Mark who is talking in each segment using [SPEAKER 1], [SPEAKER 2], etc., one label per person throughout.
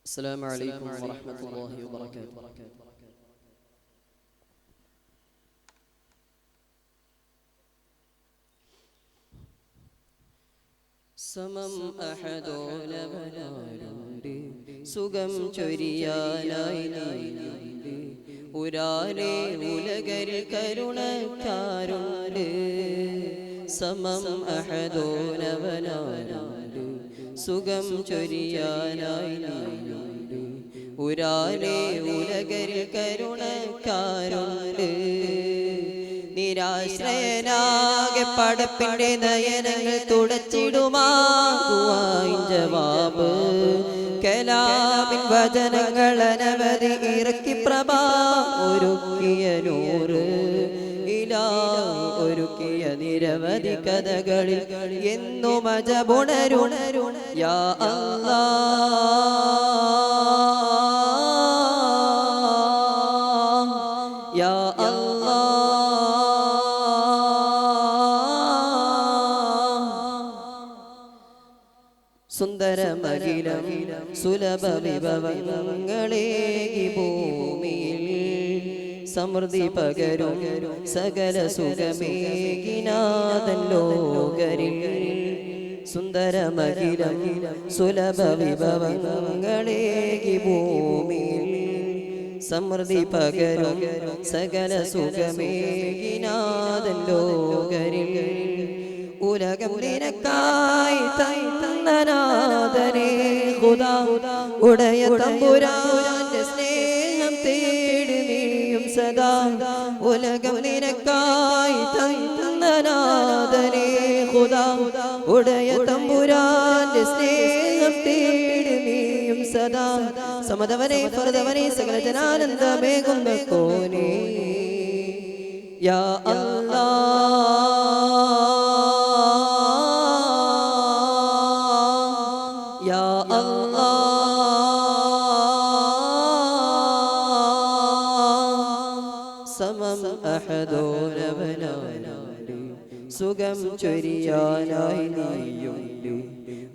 [SPEAKER 1] السلام عليكم ورحمة الله وبركاته. സമം അഹദോലവനാരുണ്ട് സുഖം ചൊരിയാനായി നീയുണ്ട് ഉരാനെ ഉലകരിൽ കരുണക്കാരുണ്ട് സമം അഹദോലവനാരുണ്ട് സുഖം ചൊരിയാനായി നീയുണ്ട് ഉരാനെ ഉലകരിൽ കരുണക്കാരുണ്ട് നിരാശ്രയനാകെ പടപ്പിന്റെ നയനങ്ങൾ തുടച്ചിടുമാകുവാൻ ജവാബ് കലാമിൻ വചനങ്ങൾ അനവധി ഇറക്കി പ്രഭാ ഒരുക്കിയ നൂറ് ഇലാ ഒരുക്കിയ നിരവധി കഥകളിൽ എന്നും അജബുണരുണരു യാ അല്ലാഹ് യാ അല്ലാഹ് സുന്ദരമഖിലം സുലഭ വിഭവങ്ങളേകി ഭൂമിയിൽ സമൃദ്ധി പകരും സകല സുഖമേകിനാഥൻ ലോകരിൽ സുന്ദരമഖിലം സുലഭ വിഭവങ്ങളേകി ഭൂമിയിൽ സമൃദ്ധി പകരും സകല സുഖമേകിനാഥൻ ലോകരിൽ ഉലകം നിനക്കായി തന്നനാഥനേ ഖുദാ ഉടയ തമ്പുരാന്റെ സ്നേഹം തേടി നീയും സദാ ഉലകം നിനക്കായി തന്നനാഥനേ ഖുദാ ഉടയ തമ്പുരാന്റെ സ്നേഹം തേടി നീയും സദാ സമദവനേ ഫർദവനേ സകല ജനാനന്ദമേകുന്ന കോനേ യാ അല്ലാഹ് യാ അല്ലാഹ് സമം അഹദോലവനാരുണ്ട് സുഖം ചൊരിയാനായി നീയുണ്ട്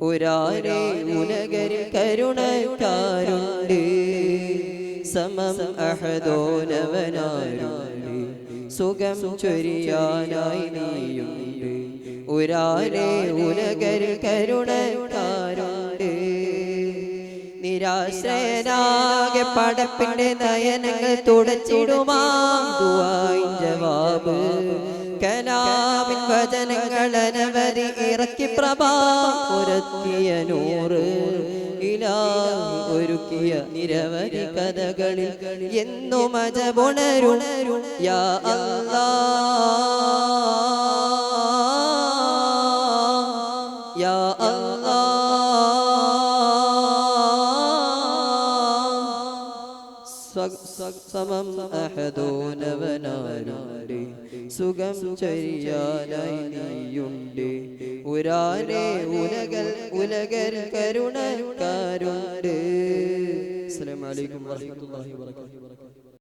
[SPEAKER 1] ഒരാരെ ഉലകരിൽ കരുണക്കാരുണ്ട് സമം അഹദോലവനാരുണ്ട് സുഖം ചൊരിയാനായി നീയുണ്ട് ഒരാരെ ഉലകരിൽ കരുണക്കാരുണ്ട് നിരാശ്രയനാകെ പടപ്പിന്റെ നയനങ്ങൾ തുടച്ചിടുമാൻ ജവാബ് കലാമിൻ വചനങ്ങൾ അനവധി ഇറക്കി പ്രഭാ ഒരുക്കിയ നൂറ് ഇലാ ഒരുക്കിയ നിരവധി കഥകളിൽ എന്നും അജബുണരു യാ അല്ലാഹ് യാ അല്ലാഹ് സമം അഹദോലവനാരുണ്ട് സുഖം ചൊരിയാനായി നീയുണ്ട് ഉരാനെ ഉലകൽ കരുണക്കാരുണ്ട്. അസ്സലാമു അലൈക്കും വറഹ്മത്തുള്ളാഹി വബറകാതുഹു.